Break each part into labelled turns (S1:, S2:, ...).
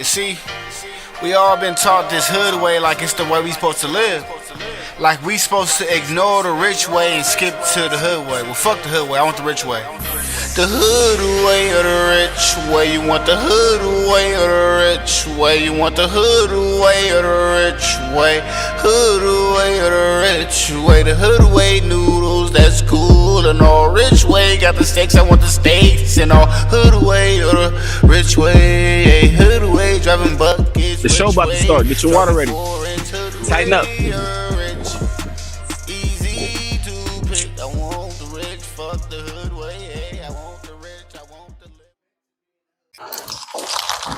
S1: You see, we all been taught this hood way like it's the way we supposed to live. Like we supposed to ignore the rich way and skip to the hood way. Well, fuck the hood way, I want the rich way. The hood way or the rich way. You want the hood way or the rich way. You want the hood way or the rich way. Hood way or the rich way. The hood way noodles, that's cool and all. Rich way got the steaks, I want the steaks and all. Hood way or the rich way. Hey, hood way driving buckets.
S2: The show about to start. Get your water ready. Tighten up.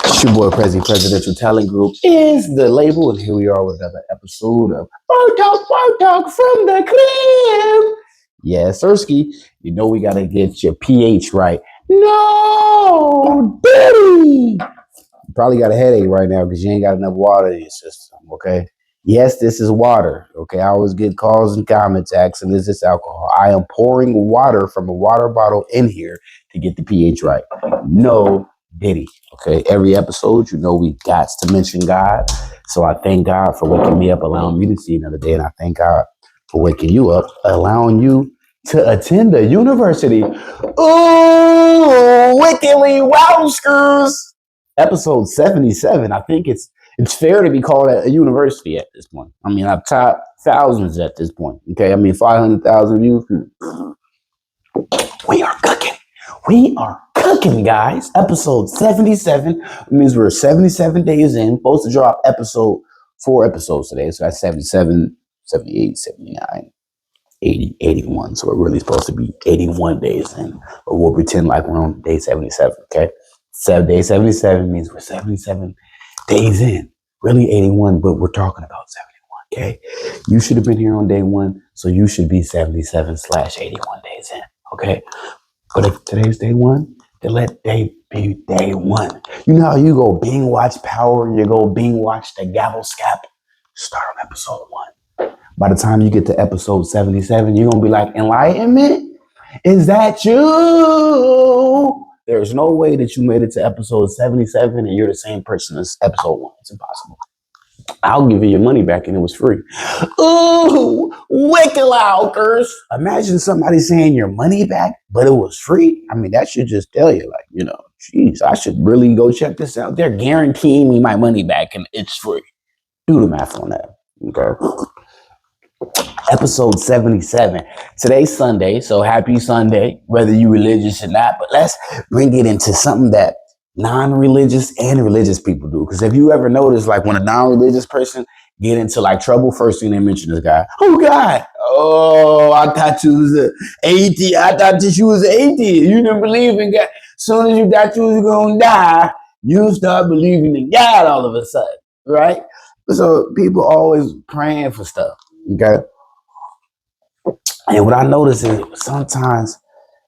S3: It's your boy Prezi, Presidential Talent Group is the label, and here we are with another episode of Word Talk from the crib. Yes, Ersky, you know we gotta get your pH right. No, Diddy! You probably got a headache right now because you ain't got enough water in your system, okay? Yes, this is water, okay? I always get calls and comments asking, is this alcohol? I am pouring water from a water bottle in here to get the pH right. No, Diddy. Okay, every episode, you know, we got to mention God. So I thank God for waking me up, allowing me to see another day. And I thank God for waking you up, allowing you to attend a university. Ooh, wickedly wowskers. Episode 77. I think it's fair to be called a university at this point. I mean, I've topped thousands at this point. Okay, I mean, 500,000 views. We are cooking. We are cooking, guys. Episode 77 means we're 77 days in. Supposed to drop 4 episodes today. So that's 77, 78, 79, 80, 81. So we're really supposed to be 81 days in. But we'll pretend like we're on day 77, okay? Day 77 means we're 77 days in. Really 81, but we're talking about 71, okay? You should have been here on day 1, so you should be 77/81 days in, okay? But if today's day 1, then let day be day 1. You know how you go Bing watch Power and you go Bing watch the Gavel Scap? Start on episode 1. By the time you get to episode 77, you're going to be like, enlightenment? Is that you? There's no way that you made it to episode 77 and you're the same person as episode 1. It's impossible. I'll give you your money back and it was free. Ooh, wickalaukers. Imagine somebody saying your money back, but it was free. I mean, that should just tell you, like, you know, geez, I should really go check this out. They're guaranteeing me my money back and it's free. Do the math on that. Okay. Episode 77. Today's Sunday, so happy Sunday, whether you're religious or not. But let's bring it into something that non-religious and religious people do. Because if you ever notice, like when a non-religious person get into like trouble, first thing they mention is God. Oh, God. Oh, I thought you was an atheist. I thought that you was an atheist. You didn't believe in God. As soon as you thought you was going to die, you start believing in God all of a sudden, right? So people always praying for stuff, okay? And what I notice is sometimes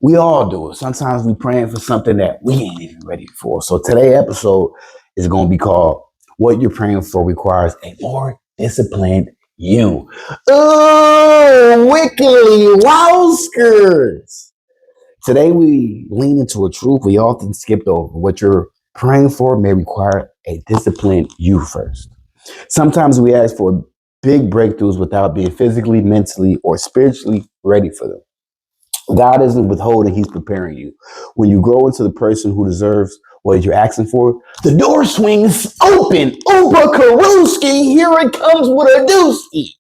S3: we all do it. Sometimes we praying for something that we ain't even ready for. So today's episode is going to be called What You're Praying For Requires a More Disciplined You. Oh, wickedly wowskers. Today we lean into a truth we often skipped over. What you're praying for may require a disciplined you first. Sometimes we ask for big breakthroughs without being physically, mentally, or spiritually ready for them. God isn't withholding, he's preparing you. When you grow into the person who deserves what you're asking for, the door swings open. Opa Karooski, here it comes with a doozy.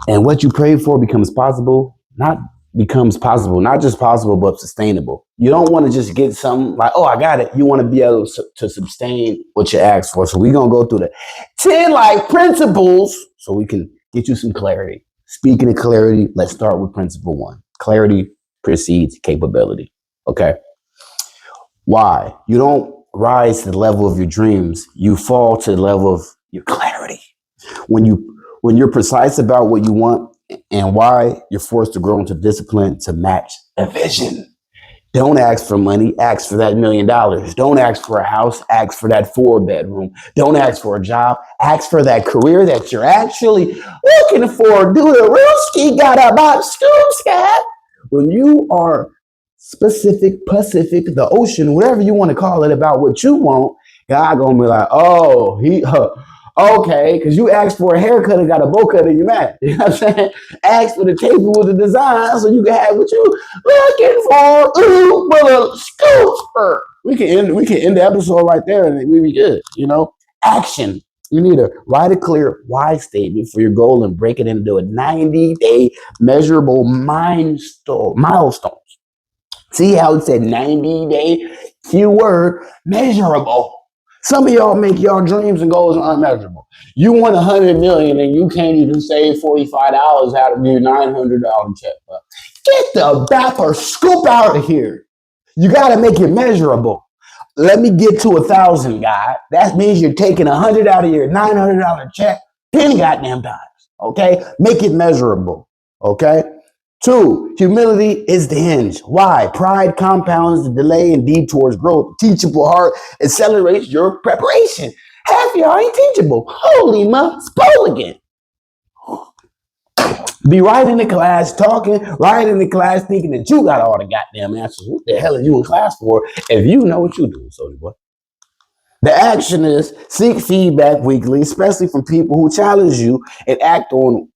S3: And what you prayed for becomes possible, not just possible, but sustainable. You don't want to just get something like, oh, I got it. You want to be able to sustain what you asked for. So we're going to go through the 10 life principles so we can get you some clarity. Speaking of clarity, let's start with principle 1. Clarity precedes capability. Okay. Why? You don't rise to the level of your dreams. You fall to the level of your clarity. When you're precise about what you want and why, you're forced to grow into discipline to match a vision. Don't ask for money, ask for that $1 million. Don't ask for a house, ask for that 4-bedroom. Don't ask for a job, ask for that career that you're actually looking for. Do the real ski got about scoop scat. When you are specific, Pacific, the ocean, whatever you want to call it, about what you want, God gonna be like, oh, okay, because you asked for a haircut and got a bow cut and you mad. You know what I'm saying? Ask for the table with the design so you can have what you looking for. Ooh, but a scooper. We can end the episode right there and we be good. Action. You need to write a clear why statement for your goal and break it into a 90-day measurable milestone. See how it said 90-day keyword measurable. Some of y'all make y'all dreams and goals unmeasurable. You want 100 million and you can't even save $45 out of your $900 check. Get the bapper scoop out of here. You got to make it measurable. Let me get to 1,000, guy. That means you're taking 100 out of your $900 check 10 goddamn times. Okay? Make it measurable. Okay? 2, humility is the hinge. Why? Pride compounds the delay and detours growth. Teachable heart accelerates your preparation. Half y'all ain't teachable. Holy again. Be right in the class, talking, right in the class, thinking that you got all the goddamn answers. What the hell are you in class for if you know what you're doing, soldier boy? The action is seek feedback weekly, especially from people who challenge you, and act on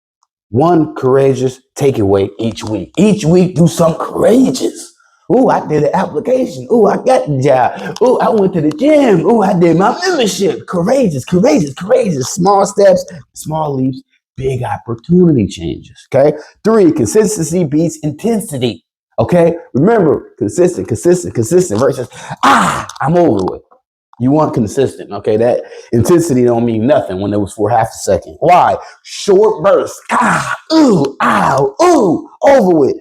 S3: one courageous takeaway each week. Each week, do something courageous. Ooh, I did an application. Ooh, I got the job. Ooh, I went to the gym. Ooh, I did my membership. Courageous. Small steps, small leaps, big opportunity changes. Okay. 3, consistency beats intensity. Okay. Remember, consistent versus, I'm over with. You want consistent, okay? That intensity don't mean nothing when it was for half a second. Why? Short bursts. Over with.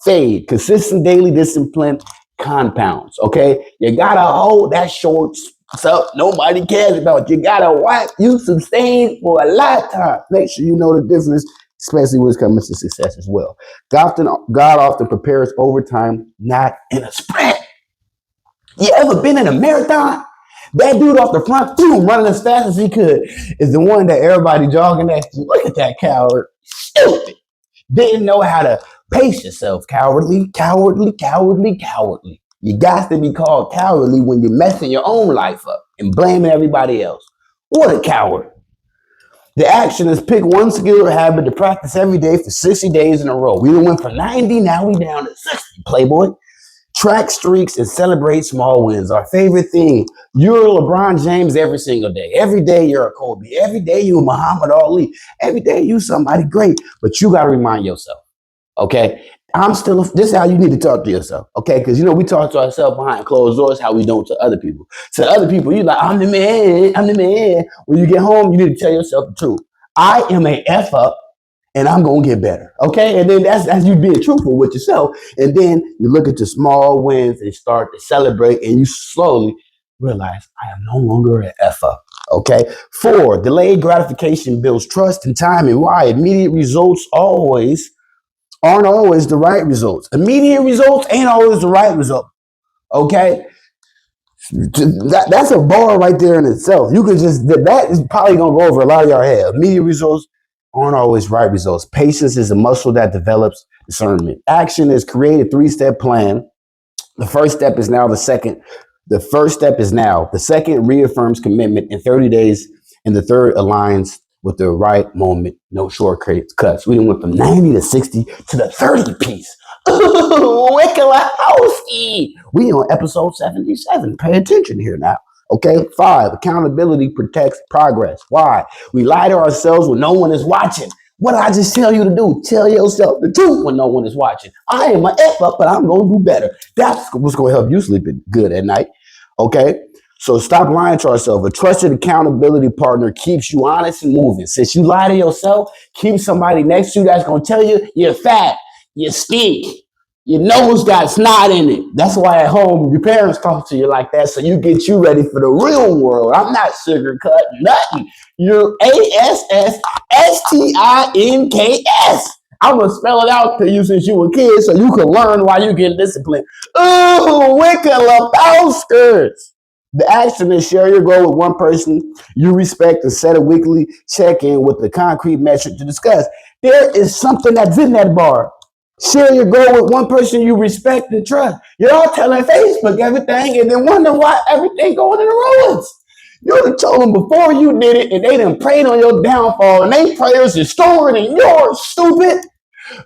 S3: Fade. Consistent daily discipline compounds, okay? You gotta hold that short stuff nobody cares about. You gotta wipe. You sustain for a lifetime. Make sure you know the difference, especially when it comes to success as well. God often prepares over time, not in a sprint. You ever been in a marathon? That dude off the front, running as fast as he could, is the one that everybody jogging next to. Look at that coward. Stupid. Didn't know how to pace yourself. Cowardly. You got to be called cowardly when you're messing your own life up and blaming everybody else. What a coward. The action is pick one skill or habit to practice every day for 60 days in a row. We went from 90, now we down to 60, playboy. Track streaks and celebrate small wins. Our favorite thing. You're LeBron James every single day. Every day you're a Kobe. Every day you're Muhammad Ali. Every day you somebody great. But you got to remind yourself, okay? This is how you need to talk to yourself, okay? Because, we talk to ourselves behind closed doors how we don't to other people. To other people, you're like, I'm the man. When you get home, you need to tell yourself the truth. I am a F up. And I'm going to get better. Okay. And then that's you being truthful with yourself. And then you look at your small wins and start to celebrate and you slowly realize I am no longer an F up. Okay. 4, delayed gratification builds trust and time. And why? Immediate results aren't always the right results. Immediate results ain't always the right result. Okay. That's a bar right there in itself. You could that is probably going to go over a lot of your head. Immediate results aren't always right results. Patience is a muscle that develops discernment. Action is create a 3-step plan. The first step is now. The second reaffirms commitment in 30 days. And the third aligns with the right moment. No shortcuts. We went from 90 to 60 to the 30 piece. Wickalahowski. We on episode 77. Pay attention here now. Okay. 5, accountability protects progress. Why? We lie to ourselves when no one is watching. What did I just tell you to do? Tell yourself the truth when no one is watching. I am an F up, but I'm going to do better. That's what's going to help you sleep good at night. Okay. So stop lying to ourselves. A trusted accountability partner keeps you honest and moving. Since you lie to yourself, keep somebody next to you that's going to tell you you're fat, you stink, your nose got snot in it. That's why at home your parents talk to you like that, so you get you ready for the real world. I'm not sugarcoating nothing. You're ASSSTINKS. I'm gonna spell it out to you since you were a kid, so you can learn why you get disciplined. Ooh, Wickalabowskers. The action is share your goal with one person you respect and set a weekly check-in with the concrete metric to discuss. There is something that's in that bar. Share your goal with one person you respect and trust. You're all telling Facebook everything and then wonder why everything going in the ruins. You done told them before you did it, and they done prayed on your downfall, and they prayers is stronger than yours, stupid.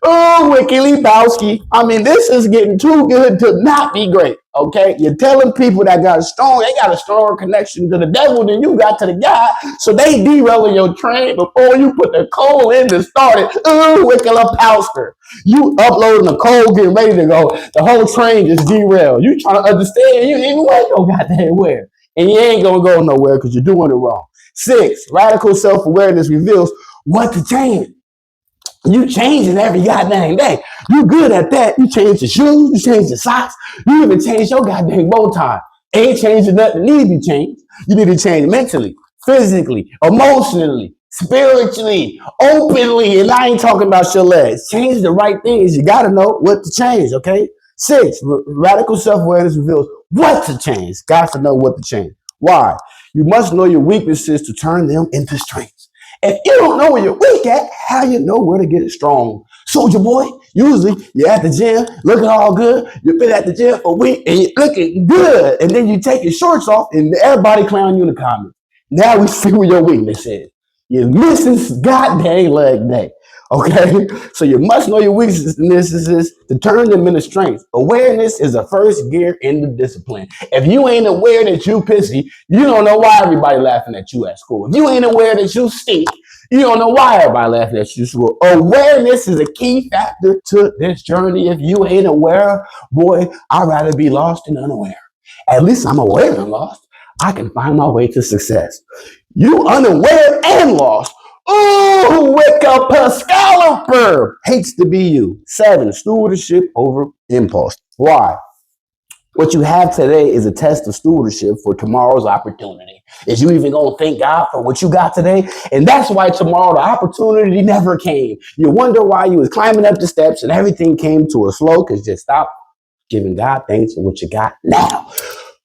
S3: Oh, Wiki Lebowski. I mean, this is getting too good to not be great. Okay, you're telling people that they got a stronger connection to the devil than you got to the God, so they derailing your train before you put the coal in to start it. Oh, Wiki Lebowski. You uploading the coal, getting ready to go. The whole train just derailed. You trying to understand? You ain't going no goddamn where, and you ain't gonna go nowhere because you're doing it wrong. 6, radical self-awareness reveals what to change. You changing every goddamn day. You good at that. You change your shoes. You change your socks. You even change your goddamn bow tie. Ain't changing nothing need to be changed. You need to change mentally, physically, emotionally, spiritually, openly. And I ain't talking about your legs. Change the right things. You got to know what to change, okay? 6, radical self-awareness reveals what to change. Got to know what to change. Why? You must know your weaknesses to turn them into strengths. If you don't know where you're weak at, how you know where to get it strong? Soldier boy, usually you're at the gym, looking all good. You've been at the gym for a week and you're looking good. And then you take your shorts off and everybody clown you in the comments. Now we see where your weakness is. You're missing goddamn leg day. Okay? So you must know your weaknesses to turn them into strengths. Awareness is the first gear in the discipline. If you ain't aware that you pissy, you don't know why everybody laughing at you at school. If you ain't aware that you stink, you don't know why everybody laughing at you at school. Awareness is a key factor to this journey. If you ain't aware, boy, I'd rather be lost than unaware. At least I'm aware and lost. I can find my way to success. You unaware and lost. Ooh, wake up, Pascaliper. Hates to be you. 7, stewardship over impulse. Why? What you have today is a test of stewardship for tomorrow's opportunity. Is you even going to thank God for what you got today? And that's why tomorrow the opportunity never came. You wonder why you was climbing up the steps and everything came to a slow because you stopped giving God thanks for what you got now.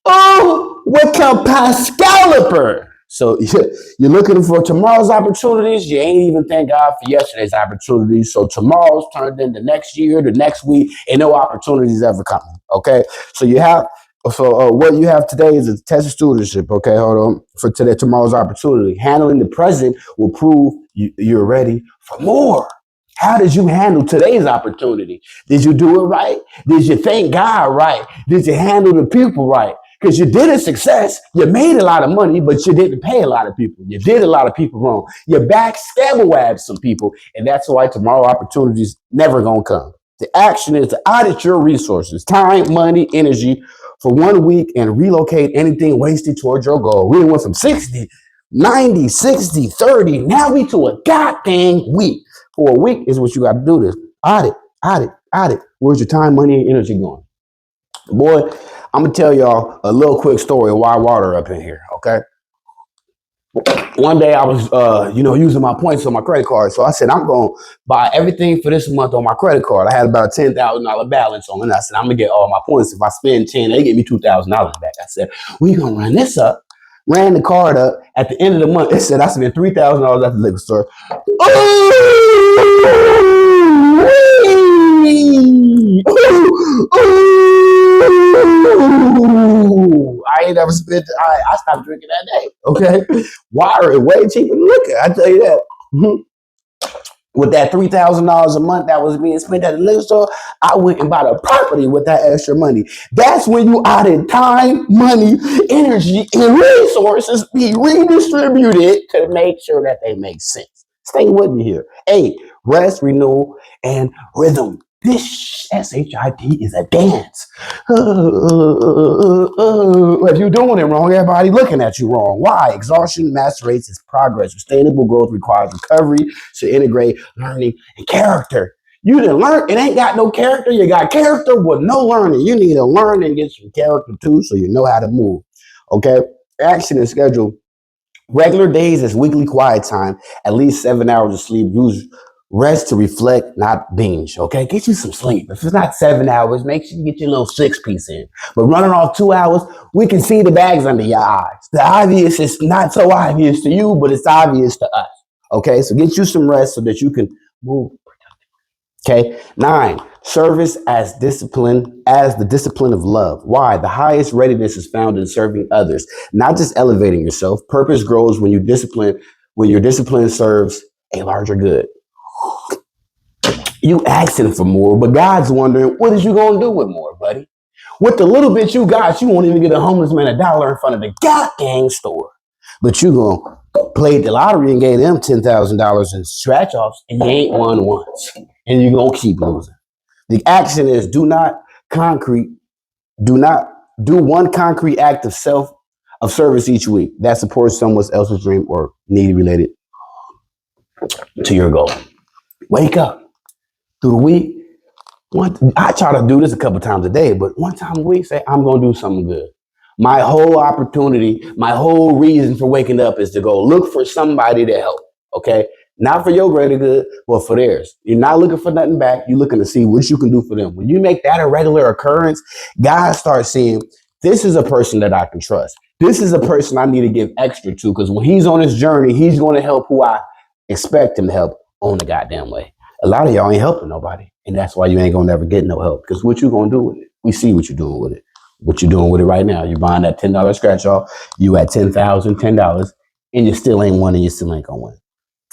S3: Oh, wake up, Pascaliper. So you're looking for tomorrow's opportunities. You ain't even thank God for yesterday's opportunities. So tomorrow's turned into next year, the next week, and no opportunities ever coming. Okay. So what you have today is a test of stewardship. Okay. Hold on. For today, tomorrow's opportunity. Handling the present will prove you're ready for more. How did you handle today's opportunity? Did you do it right? Did you thank God right? Did you handle the people right? Because you did a success, you made a lot of money, but you didn't pay a lot of people. You did a lot of people wrong. You backstabbed some people, and that's why tomorrow opportunities never gonna come. The action is to audit your resources, time, money, energy for 1 week and relocate anything wasted towards your goal. We went from 60, 90, 60, 30. Now we to a goddamn week. For a week is what you got to do this. Audit. Where's your time, money, and energy going? Boy, I'm going to tell y'all a little quick story of why water up in here, okay? One day I was, using my points on my credit card. So I said, I'm going to buy everything for this month on my credit card. I had about a $10,000 balance on it. And I said, I'm going to get all my points. If I spend 10, they give me $2,000 back. I said, we're going to run this up. Ran the card up. At the end of the month, it said I spent $3,000 at the liquor store. I ain't never spent. I stopped drinking that day. Okay, water is way cheaper than liquor. I tell you that. With that $3,000 a month that was being spent at the liquor store, I went and bought a property with that extra money. That's when you added time, money, energy, and resources be redistributed to make sure that they make sense. Stay with me here. 8, rest, renewal, and rhythm. This SHIT is a dance. If you're doing it wrong, everybody looking at you wrong. Why? Exhaustion macerates its progress. Sustainable growth requires recovery to integrate learning and character. You didn't learn, it ain't got no character. You got character with no learning. You need to learn and get some character too so you know how to move. Okay? Action and schedule. Regular days is weekly quiet time, at least 7 hours of sleep. Use rest to reflect, not binge, okay? Get you some sleep. If it's not 7 hours, make sure you get your little 6-piece in. But running off 2 hours, we can see the bags under your eyes. The obvious is not so obvious to you, but it's obvious to us, okay? So get you some rest so that you can move. Okay. 9, service as the discipline of love. Why? The highest readiness is found in serving others, not just elevating yourself. Purpose grows when your discipline serves a larger good. You asking for more, but God's wondering, what is you going to do with more, buddy? With the little bit you got, you won't even get a homeless man $1 in front of the goddamn store. But you going to play the lottery and gave them $10,000 in scratch offs, and you ain't won once. And you're going to keep losing. The action is do not do one concrete act of service each week that supports someone else's dream or need related to your goal. Wake up through the week. I try to do this a couple times a day, but one time a week, say, I'm going to do something good. My whole opportunity, my whole reason for waking up is to go look for somebody to help. Okay. Not for your greater good, but for theirs. You're not looking for nothing back. You're looking to see what you can do for them. When you make that a regular occurrence, God starts seeing, this is a person that I can trust. This is a person I need to give extra to, because when he's on his journey, he's going to help who I expect him to help on the goddamn way. A lot of y'all ain't helping nobody. And that's why you ain't going to never get no help. Because what you going to do with it? We see what you're doing with it. What you're doing with it right now. You're buying that $10 scratch off. You at $10,010, and you still ain't won, and you still ain't going to win.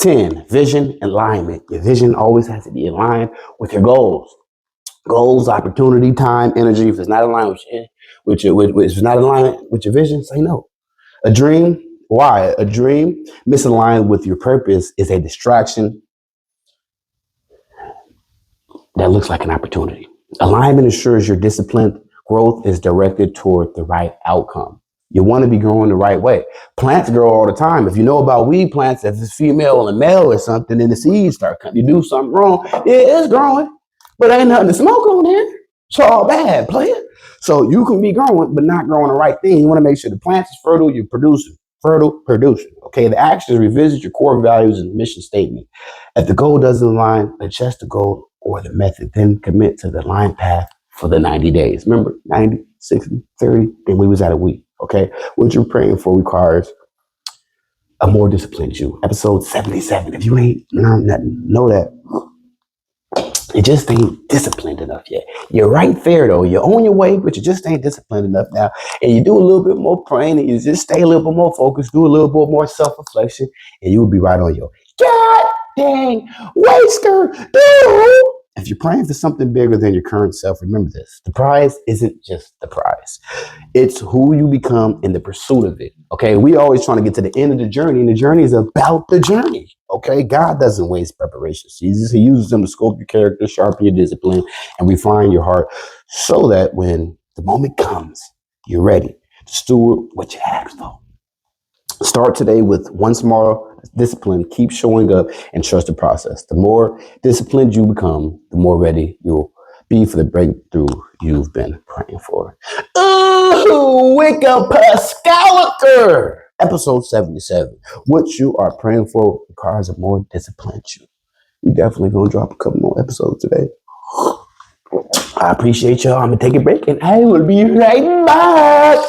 S3: 10, vision alignment. Your vision always has to be aligned with your goals. Goals, opportunity, time, energy. If it's not aligned if it's not aligned with your vision, say no. A dream. Why? A dream misaligned with your purpose is a distraction that looks like an opportunity. Alignment ensures your disciplined growth is directed toward the right outcome. You want to be growing the right way. Plants grow all the time. If you know about weed plants, if it's female and male or something, then the seeds start coming. You do something wrong, yeah, it's growing, but ain't nothing to smoke on there. It's all bad, player. So you can be growing, but not growing the right thing. You want to make sure the plant is fertile, you're producing. Fertile, producing. Okay, the action is revisit your core values and mission statement. If the goal doesn't align, adjust the goal or the method, then commit to the line path for the 90 days. Remember, 90, 60, 30, and we was at a week. Okay, what you're praying for requires a more disciplined you. Episode 77. If you ain't learned nothing, know that you just ain't disciplined enough yet. You're right there though. You're on your way, but you just ain't disciplined enough now. And you do a little bit more praying, and you just stay a little bit more focused, do a little bit more self-reflection, and you will be right on your God dang waster, dude. If you're praying for something bigger than your current self, remember this. The prize isn't just the prize. It's who you become in the pursuit of it. Okay, we always trying to get to the end of the journey, and the journey is about the journey. Okay, God doesn't waste preparation. He uses them to sculpt your character, sharpen your discipline, and refine your heart so that when the moment comes, you're ready to steward what you asked for. Start today with one small discipline. Keep showing up and trust the process. The more disciplined you become, the more ready you'll be for the breakthrough you've been praying for. Ooh, wake up, Pascaliker! Episode 77. What you are praying for requires a more disciplined you. We definitely gonna drop a couple more episodes today. I appreciate y'all. I'm gonna take a break and I will be right back.